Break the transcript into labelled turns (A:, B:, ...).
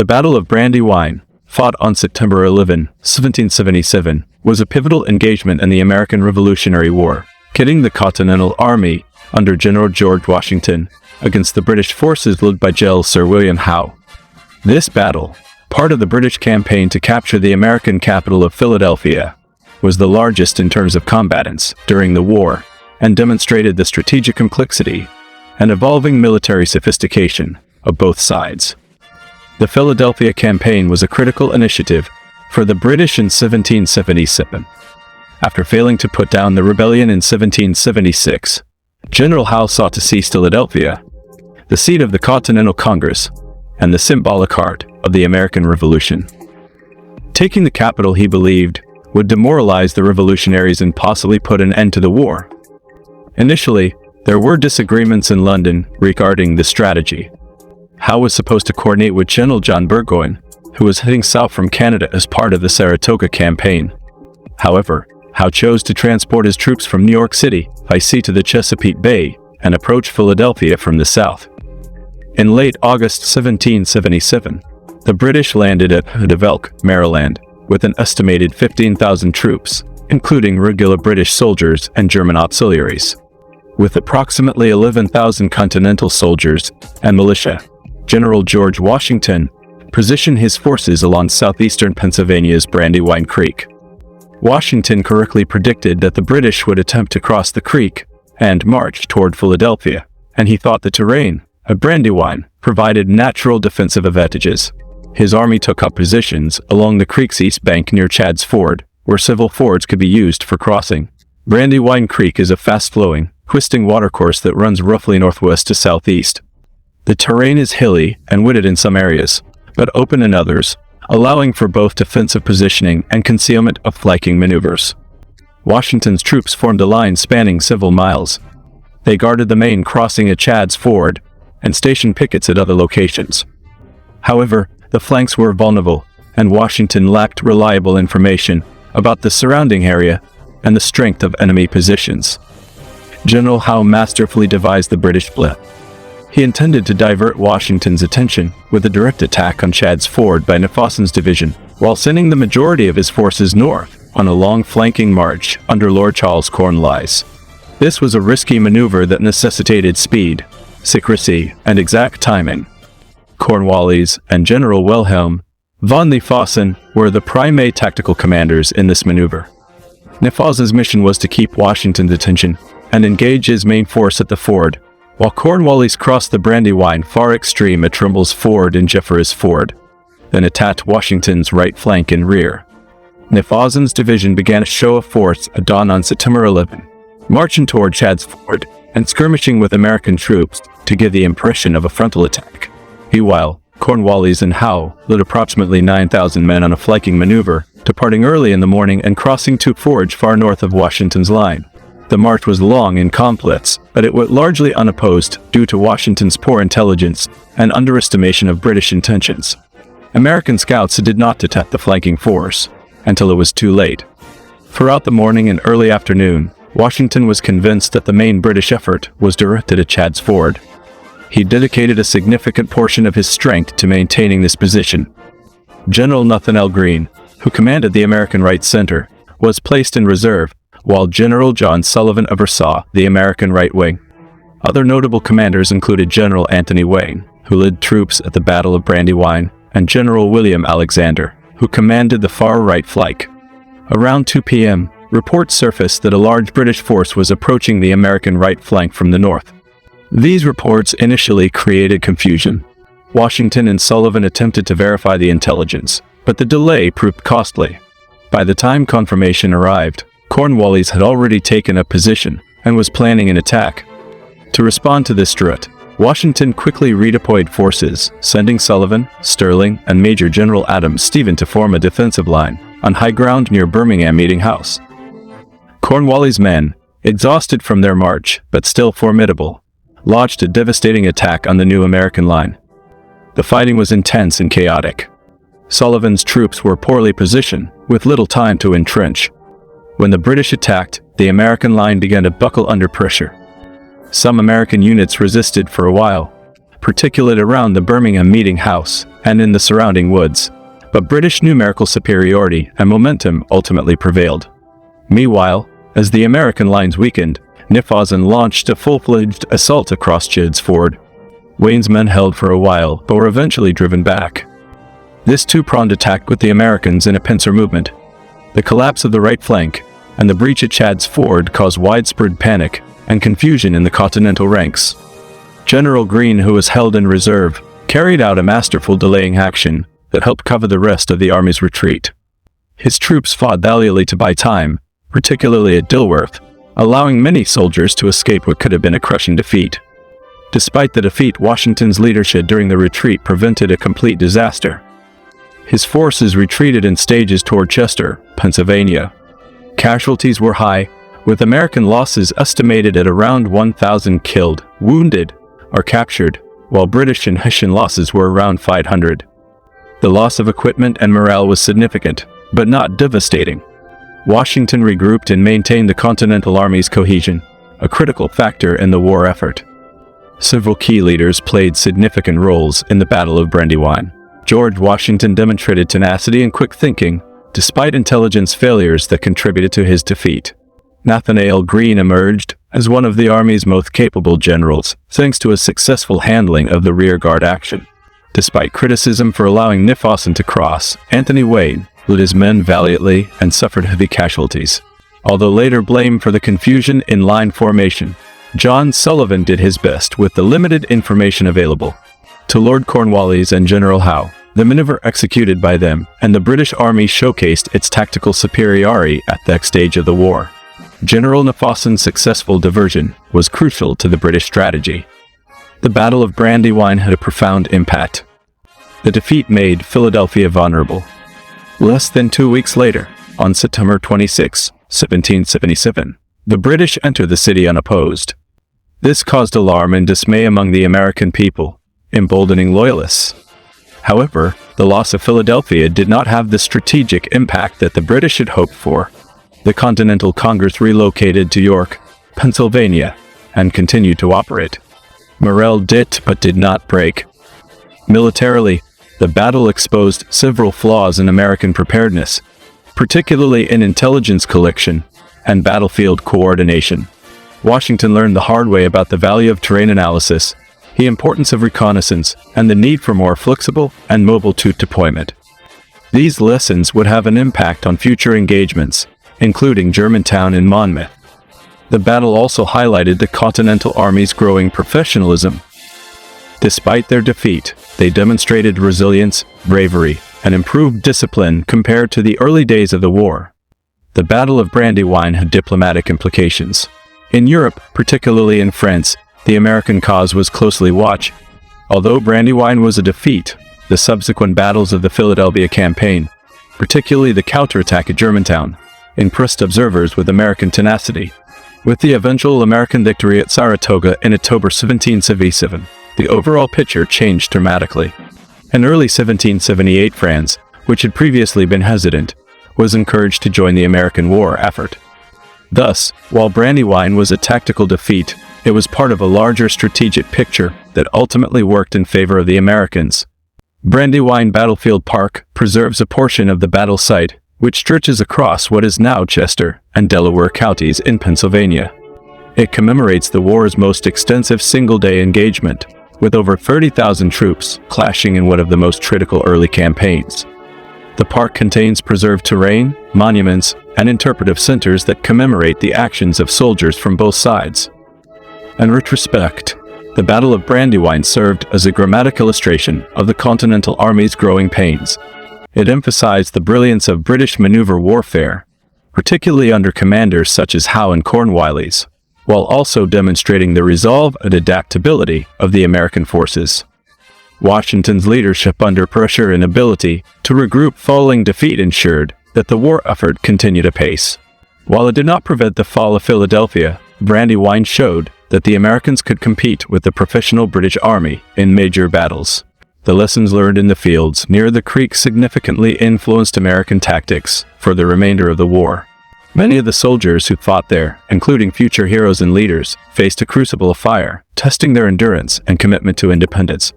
A: The Battle of Brandywine, fought on September 11, 1777, was a pivotal engagement in the American Revolutionary War, pitting the Continental Army, under General George Washington, against the British forces led by General Sir William Howe. This battle, part of the British campaign to capture the American capital of Philadelphia, was the largest in terms of combatants during the war, and demonstrated the strategic complexity and evolving military sophistication of both sides. The Philadelphia campaign was a critical initiative for the British in 1777. After failing to put down the rebellion in 1776, General Howe sought to seize Philadelphia, the seat of the Continental Congress, and the symbolic heart of the American Revolution. Taking the capital, he believed, would demoralize the revolutionaries and possibly put an end to the war. Initially, there were disagreements in London regarding the strategy. Howe was supposed to coordinate with General John Burgoyne, who was heading south from Canada as part of the Saratoga campaign. However, Howe chose to transport his troops from New York City by sea to the Chesapeake Bay and approach Philadelphia from the south. In late August 1777, the British landed at Elk, Maryland, with an estimated 15,000 troops, including regular British soldiers and German auxiliaries. With approximately 11,000 Continental soldiers and militia, General George Washington positioned his forces along southeastern Pennsylvania's Brandywine Creek. Washington correctly predicted that the British would attempt to cross the creek and march toward Philadelphia, and he thought the terrain of Brandywine provided natural defensive advantages. His army took up positions along the creek's east bank near Chad's Ford, where several fords could be used for crossing. Brandywine Creek is a fast-flowing, twisting watercourse that runs roughly northwest to southeast. The terrain is hilly and wooded in some areas, but open in others, allowing for both defensive positioning and concealment of flanking maneuvers. Washington's troops formed a line spanning several miles. They guarded the main crossing at Chad's Ford and stationed pickets at other locations. However, the flanks were vulnerable, and Washington lacked reliable information about the surrounding area and the strength of enemy positions. General Howe masterfully devised the British plan. He intended to divert Washington's attention with a direct attack on Chad's Ford by Nefausen's division, while sending the majority of his forces north on a long flanking march under Lord Charles Cornwallis. This was a risky maneuver that necessitated speed, secrecy, and exact timing. Cornwallis and General Wilhelm von Nefausen were the primary tactical commanders in this maneuver. Nefausen's mission was to keep Washington's attention and engage his main force at the ford, while Cornwallis crossed the Brandywine far extreme at Trimble's Ford and Jeffers Ford, then attacked Washington's right flank and rear. Nefausen's division began a show of force at dawn on September 11, marching toward Chad's Ford and skirmishing with American troops to give the impression of a frontal attack. Meanwhile, Cornwallis and Howe led approximately 9,000 men on a flanking maneuver, departing early in the morning and crossing two fords far north of Washington's line. The march was long and complex, but it was largely unopposed due to Washington's poor intelligence and underestimation of British intentions. American scouts did not detect the flanking force until it was too late. Throughout the morning and early afternoon, Washington was convinced that the main British effort was directed at Chad's Ford. He dedicated a significant portion of his strength to maintaining this position. General Nathanael Greene, who commanded the American right center, was placed in reserve, while General John Sullivan oversaw the American right wing. Other notable commanders included General Anthony Wayne, who led troops at the Battle of Brandywine, and General William Alexander, who commanded the far right flank. Around 2 p.m., reports surfaced that a large British force was approaching the American right flank from the north. These reports initially created confusion. Washington and Sullivan attempted to verify the intelligence, but the delay proved costly. By the time confirmation arrived, Cornwallis had already taken a position and was planning an attack. To respond to this threat, Washington quickly redeployed forces, sending Sullivan, Sterling, and Major General Adam Stephen to form a defensive line on high ground near Birmingham Meeting House. Cornwallis' men, exhausted from their march but still formidable, launched a devastating attack on the new American line. The fighting was intense and chaotic. Sullivan's troops were poorly positioned, with little time to entrench. When the British attacked, the American line began to buckle under pressure. Some American units resisted for a while, particularly around the Birmingham Meeting House and in the surrounding woods, but British numerical superiority and momentum ultimately prevailed. Meanwhile, as the American lines weakened, Nipawson launched a full-fledged assault across Chidds Ford. Wayne's men held for a while, but were eventually driven back. This two-pronged attack put the Americans in a pincer movement. The collapse of the right flank and the breach at Chadds Ford caused widespread panic and confusion in the Continental ranks. General Greene, who was held in reserve, carried out a masterful delaying action that helped cover the rest of the army's retreat. His troops fought valiantly to buy time, particularly at Dilworth, allowing many soldiers to escape what could have been a crushing defeat. Despite the defeat, Washington's leadership during the retreat prevented a complete disaster. His forces retreated in stages toward Chester, Pennsylvania. Casualties were high, with American losses estimated at around 1,000 killed, wounded, or captured, while British and Hessian losses were around 500. The loss of equipment and morale was significant, but not devastating. Washington regrouped and maintained the Continental Army's cohesion, a critical factor in the war effort. Several key leaders played significant roles in the Battle of Brandywine. George Washington demonstrated tenacity and quick thinking, despite intelligence failures that contributed to his defeat. Nathanael Greene emerged as one of the Army's most capable generals, thanks to his successful handling of the rearguard action. Despite criticism for allowing Nipawson to cross, Anthony Wayne led his men valiantly and suffered heavy casualties. Although later blamed for the confusion in line formation, John Sullivan did his best with the limited information available. To Lord Cornwallis and General Howe, the maneuver executed by them and the British Army showcased its tactical superiority at that stage of the war. General Nipawson's successful diversion was crucial to the British strategy. The Battle of Brandywine had a profound impact. The defeat made Philadelphia vulnerable. Less than 2 weeks later, on September 26, 1777, the British entered the city unopposed. This caused alarm and dismay among the American people, emboldening loyalists. However, the loss of Philadelphia did not have the strategic impact that the British had hoped for. The Continental Congress relocated to York, Pennsylvania, and continued to operate. Morale dipped but did not break. Militarily, the battle exposed several flaws in American preparedness, particularly in intelligence collection and battlefield coordination. Washington learned the hard way about the value of terrain analysis, the importance of reconnaissance, and the need for more flexible and mobile troop deployment. These lessons would have an impact on future engagements, including Germantown and Monmouth. The battle also highlighted the Continental Army's growing professionalism. Despite their defeat, they demonstrated resilience, bravery, and improved discipline compared to the early days of the war. The Battle of Brandywine had diplomatic implications. In Europe, particularly in France, the American cause was closely watched. Although Brandywine was a defeat, the subsequent battles of the Philadelphia campaign, particularly the counterattack at Germantown, impressed observers with American tenacity. With the eventual American victory at Saratoga in October 1777, the overall picture changed dramatically. In early 1778, France, which had previously been hesitant, was encouraged to join the American war effort. Thus, while Brandywine was a tactical defeat, it was part of a larger strategic picture that ultimately worked in favor of the Americans. Brandywine Battlefield Park preserves a portion of the battle site, which stretches across what is now Chester and Delaware counties in Pennsylvania. It commemorates the war's most extensive single-day engagement, with over 30,000 troops clashing in one of the most critical early campaigns. The park contains preserved terrain, monuments, and interpretive centers that commemorate the actions of soldiers from both sides. In retrospect, the Battle of Brandywine served as a dramatic illustration of the Continental Army's growing pains. It emphasized the brilliance of British maneuver warfare, particularly under commanders such as Howe and Cornwallis, while also demonstrating the resolve and adaptability of the American forces. Washington's leadership under pressure and ability to regroup following defeat ensured that the war effort continued apace. While it did not prevent the fall of Philadelphia, Brandywine showed that the Americans could compete with the professional British Army in major battles. The lessons learned in the fields near the creek significantly influenced American tactics for the remainder of the war. Many of the soldiers who fought there, including future heroes and leaders, faced a crucible of fire, testing their endurance and commitment to independence.